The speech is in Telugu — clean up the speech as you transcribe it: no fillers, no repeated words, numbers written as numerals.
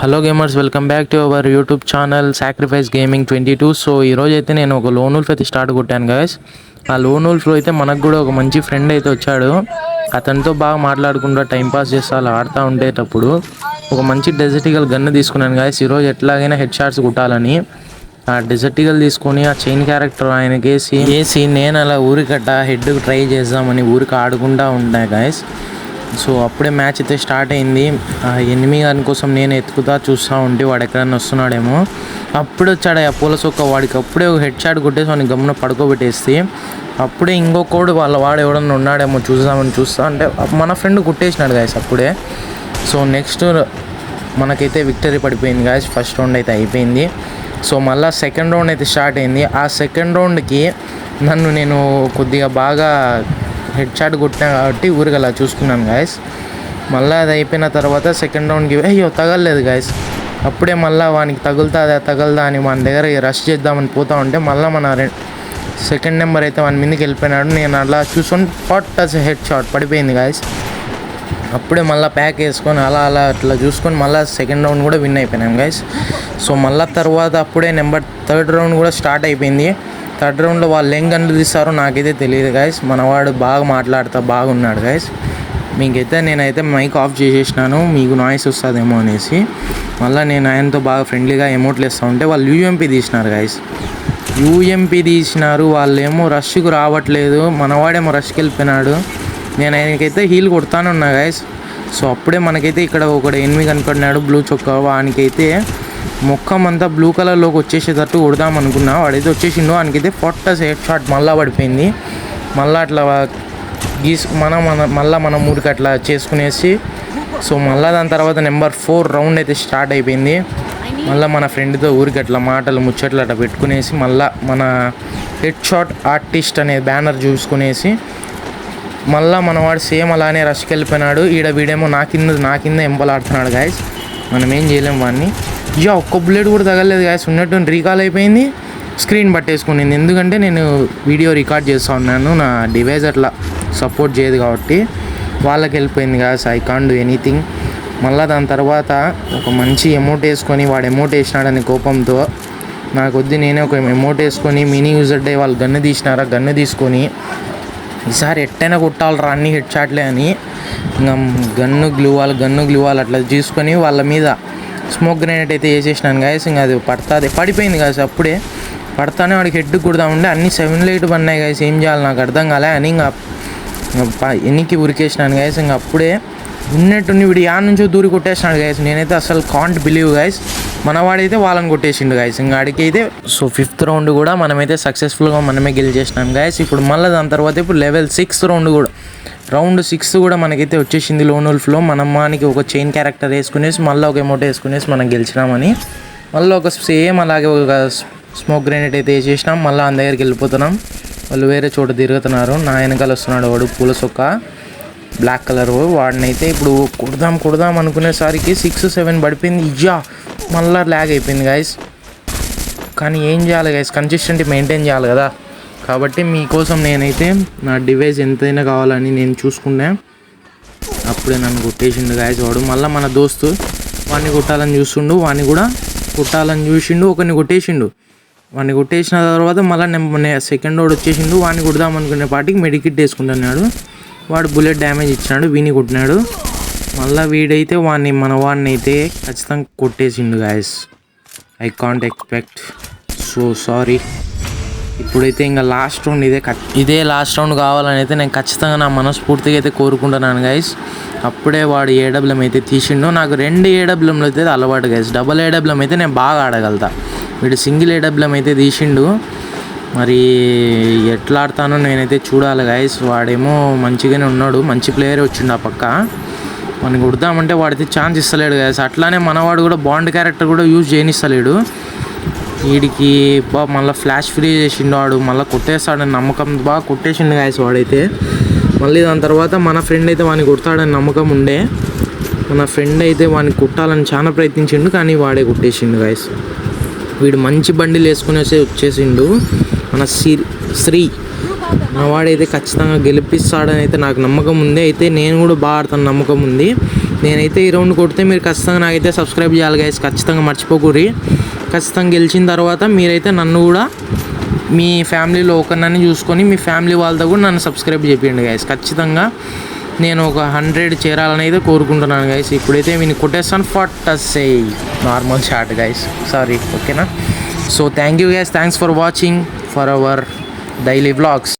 Hello gamers, welcome back to our YouTube channel sacrifice gaming 22. So ఈరోజు అయితే నేను ఒక లోన్ వుల్ఫ్ అయితే స్టార్ట్ కొట్టాను గైస్. ఆ లోన్ వుల్ఫ్లో అయితే మనకు కూడా ఒక మంచి ఫ్రెండ్ అయితే వచ్చాడు. అతనితో బాగా మాట్లాడుకుంటూ టైంపాస్ చేస్తా అలా ఆడుతూ ఉండేటప్పుడు ఒక మంచి డెజర్టికల్ గన్ను తీసుకున్నాను గైస్. ఈరోజు ఎట్లాగైనా హెడ్ షాట్స్ కొట్టాలని ఆ డెజర్టికల్ తీసుకొని ఆ చైన్ క్యారెక్టర్ ఆయనకి వేసి నేను అలా ఊరికట్ట హెడ్ ట్రై చేద్దామని ఊరికి ఆడుకుంటూ ఉంటాను గైస్. సో అప్పుడే మ్యాచ్ అయితే స్టార్ట్ అయింది. ఎనిమి గారి కోసం నేను ఎత్తుకుతా చూస్తూ ఉంటే వాడు ఎక్కడన్నా వస్తున్నాడేమో. అప్పుడే వచ్చాడు ఆ పూల సొక్క. వాడికి అప్పుడే ఒక హెడ్ షాట్ కొట్టేసి వాడిని గమ్మున పడుకోబెట్టేస్తే అప్పుడే ఇంకొకడు వాడు ఎవడన్నా ఉన్నాడేమో చూద్దామని చూస్తా అంటే మన ఫ్రెండ్ కొట్టేసినాడు గాయస్ అప్పుడే. సో నెక్స్ట్ మనకైతే విక్టరీ పడిపోయింది గాయస్. ఫస్ట్ రౌండ్ అయితే అయిపోయింది. సో మళ్ళీ సెకండ్ రౌండ్ అయితే స్టార్ట్ అయింది. ఆ సెకండ్ రౌండ్కి నేను కొద్దిగా బాగా హెడ్ షాట్ కొట్టినా కాబట్టి ఊరికి అలా చూసుకున్నాను గాయస్. మళ్ళీ అది అయిపోయిన తర్వాత సెకండ్ రౌండ్కి అయ్యో తగలలేదు గాయస్. అప్పుడే మళ్ళీ వానికి తగులుదా అని మన దగ్గర రష్ చేద్దామని పోతా ఉంటే మళ్ళీ మన సెకండ్ నెంబర్ అయితే వాని మీదకి వెళ్ళిపోయినాడు. నేను అలా చూసుకొని హెడ్ షాట్ పడిపోయింది గాయస్. అప్పుడే మళ్ళీ ప్యాక్ వేసుకొని అలా అట్లా చూసుకొని మళ్ళీ సెకండ్ రౌండ్ కూడా విన్ అయిపోయినాం గైస్. సో మళ్ళీ తర్వాత అప్పుడే థర్డ్ రౌండ్ కూడా స్టార్ట్ అయిపోయింది. థర్డ్ రౌండ్లో వాళ్ళు ఏం గన్లు తీస్తారో నాకైతే తెలియదు గైస్. మనవాడు బాగా మాట్లాడుతూ బాగున్నాడు గైస్. మీకైతే నేనైతే మైక్ ఆఫ్ చేసేసినాను, మీకు నాయిస్ వస్తుందేమో అనేసి. మళ్ళీ నేను ఆయనతో బాగా ఫ్రెండ్లీగా ఎమోట్లు వేస్తూ ఉంటే వాళ్ళు యూఎంపీ తీసినారు గైస్. వాళ్ళేమో రష్కు రావట్లేదు, మనవాడేమో రష్కి వెళ్ళిపోయినాడు. నేను ఆయనకైతే హీల్ కొడతానున్నా గైస్. సో అప్పుడే మనకైతే ఇక్కడ ఒకడు ఎనిమి కనపడినాడు బ్లూ చొక్కా. వానికైతే మొక్కం అంతా బ్లూ కలర్లోకి వచ్చేసేటట్టు కొడదాం అనుకున్నా. వాడైతే వచ్చేసిండు. వానికైతే హెడ్ షాట్ మళ్ళీ పడిపోయింది. మళ్ళీ అట్లా మన ఊరికి అట్లా చేసుకునేసి సో మళ్ళీ దాని తర్వాత నెంబర్ 4 రౌండ్ అయితే స్టార్ట్ అయిపోయింది. మళ్ళీ మన ఫ్రెండ్తో ఊరికి అట్లా మాటలు ముచ్చట్లు అట్లా పెట్టుకునేసి మళ్ళీ మన హెడ్ షాట్ ఆర్టిస్ట్ అనే బ్యానర్ చూసుకునేసి మళ్ళీ మనవాడు సేమ్ అలానే రష్కి వెళ్ళిపోయినాడు. వీడేమో నా కింద ఎంపలాడుతున్నాడు గాయస్. మనం ఏం చేయలేం వాడిని. ఒక్క బుల్లెట్ కూడా తగలేదు గాయస్. ఉన్నట్టు రీకాల్ అయిపోయింది, స్క్రీన్ పట్టేసుకునింది. ఎందుకంటే నేను వీడియో రికార్డ్ చేస్తూ ఉన్నాను, నా డివైస్ అట్లా సపోర్ట్ చేయదు కాబట్టి వాళ్ళకి వెళ్ళిపోయింది guys. I can't do anything. మళ్ళీ దాని తర్వాత ఒక మంచి ఎమోట్ వేసుకొని వాడు ఎమోట్ వేసినాడని కోపంతో నాకు వద్దు నేనే ఒక ఎమోట్ వేసుకొని మినీ యూజర్ డే వాళ్ళు గన్ను తీసినారా, గన్ను తీసుకొని ఈసారి ఎట్టైనా కొట్టాలరా అన్ని హెడ్ షాట్లే అని ఇంకా గన్ను గ్లూ వాల్ అట్లా తీసుకొని వాళ్ళ మీద స్మోక్ గ్రెనేడ్ అయితే వేసేసినాను గాయస్. ఇంకా అది పడిపోయింది గాయస్. అప్పుడే పడతానే వాడికి హెడ్ కొడదామంటే అన్ని 7-8 పడినాయి గాయస్. ఏం చేయాలి నాకు అర్థం కాలే అని ఇంకా ఎన్నికి ఉరికేసినాను గాయస్. ఇంకా అప్పుడే ఉన్నట్టుండి వీడు నుంచో దూరి కొట్టేసినాడు గాయస్. నేనైతే అసలు కాంట్ బిలీవ్ గాయస్. మనవాడైతే వాళ్ళని కొట్టేసిండు గాయస్. ఇంకా ఆడికైతే సో 5th రౌండ్ కూడా మనమైతే సక్సెస్ఫుల్గా మనమే గెలిచేసినాం గాయస్. ఇప్పుడు మళ్ళీ దాని తర్వాత ఇప్పుడు లెవెల్ 6 రౌండ్ 6 కూడా మనకైతే వచ్చేసింది లోన్ వుల్ఫ్లో. మనకి ఒక చైన్ క్యారెక్టర్ వేసుకునేసి మళ్ళీ ఒక ఎమోట్ వేసుకునేసి మనం గెలిచినామని మళ్ళీ ఒక సేమ్ అలాగే ఒక స్మోక్ గ్రెనేడ్ అయితే వేసేసినాం. మళ్ళీ ఆయన దగ్గరికి వెళ్ళిపోతున్నాం. వాళ్ళు వేరే చోట తిరుగుతున్నారు. నా వెనకాల వస్తున్నాడు వాడు పూల సొక్క బ్లాక్ కలర్. వాడినైతే ఇప్పుడు కొడదాం అనుకునేసరికి 6-7 పడిపోయింది. మళ్ళీ ల్యాగ్ అయిపోయింది గాయస్. కానీ ఏం చేయాలి గాయస్, కన్సిస్టెంట్ మెయింటైన్ చేయాలి కదా. కాబట్టి మీకోసం నేనైతే నా డివైస్ ఎంతైనా కావాలని నేను చూసుకున్నా. అప్పుడే నన్ను కొట్టేసిండు గాయస్ వాడు. మళ్ళీ మన దోస్తు వాడిని కొట్టాలని చూస్తుండు, వాడిని కూడా కొట్టాలని చూసిండు, ఒకరిని కొట్టేసిండు. వాడిని కొట్టేసిన తర్వాత మళ్ళీ సెకండ్ వాడు వచ్చేసిండు. వాడిని కొడదాం అనుకునే పాటికి మెడికిట్ వేసుకుంటున్నాడు. వాడు బుల్లెట్ డ్యామేజ్ ఇచ్చినాడు, వీని కొట్టినాడు. మళ్ళీ వీడైతే వాడిని అయితే ఖచ్చితంగా కొట్టేసిండు guys. I can't expect, so sorry. ఇప్పుడైతే ఇంకా లాస్ట్ రౌండ్ ఇదే లాస్ట్ రౌండ్ కావాలని అయితే నేను ఖచ్చితంగా నా మనస్ఫూర్తిగా అయితే కోరుకుంటున్నాను గైస్. అప్పుడే వాడు ఏడబ్ల్యూఎం అయితే తీసిండు. నాకు 2 ఏడబ్ల్యూఎంలు అయితే అలవాటు గైస్. డబుల్ ఏడబ్ల్యూఎం అయితే నేను బాగా ఆడగలుగుతా. వీడు సింగిల్ ఏడబ్ల్యూఎం అయితే తీసిండు. మరి ఎట్లా ఆడతానో నేనైతే చూడాలి గైస్. వాడేమో మంచిగానే ఉన్నాడు, మంచి ప్లేయర్ వచ్చిండు ఆ పక్క. మనకి కొడదామంటే వాడితే ఛాన్స్ ఇస్తలేడు గైస్. అట్లానే మనవాడు కూడా బాండ్ క్యారెక్టర్ కూడా యూజ్ చేయనిస్తలేడు. వీడికి మళ్ళీ ఫ్లాష్ ఫ్రీ చేసిండు వాడు. మళ్ళీ కొట్టేస్తాడని నమ్మకం బాగా కొట్టేసిండు గాయస్ వాడైతే. మళ్ళీ దాని తర్వాత మన ఫ్రెండ్ అయితే వాడిని కొడతాడని నమ్మకం ఉండే. మన ఫ్రెండ్ అయితే వాడిని కొట్టాలని చాలా ప్రయత్నించిండు, కానీ వాడే కొట్టేసిండు గాయస్. వీడు మంచి బండిలు వేసుకునేసి వచ్చేసిండు మన శ్రీ. వాడైతే ఖచ్చితంగా గెలిపిస్తాడని అయితే నాకు నమ్మకం ఉంది. అయితే నేను కూడా బాగా ఆడతాను నమ్మకం ఉంది. నేనైతే ఈ రౌండ్ కొడితే మీరు ఖచ్చితంగా నాకైతే సబ్స్క్రైబ్ చేయాలి గైస్, ఖచ్చితంగా మర్చిపోకూరి. ఖచ్చితంగా గెలిచిన తర్వాత మీరైతే నన్ను కూడా మీ ఫ్యామిలీలో ఒకరినని చూసుకొని మీ ఫ్యామిలీ వాళ్ళతో కూడా నన్ను సబ్స్క్రైబ్ చేయండి గైస్. ఖచ్చితంగా నేను ఒక 100 చేరాలని అయితే కోరుకుంటున్నాను గైస్. ఇప్పుడైతే వీని కొట్టేస్తాను ఫాటసే నార్మల్ షాట్ గైస్, సారీ ఓకేనా. So thank you guys, thanks for watching for hour daily vlogs.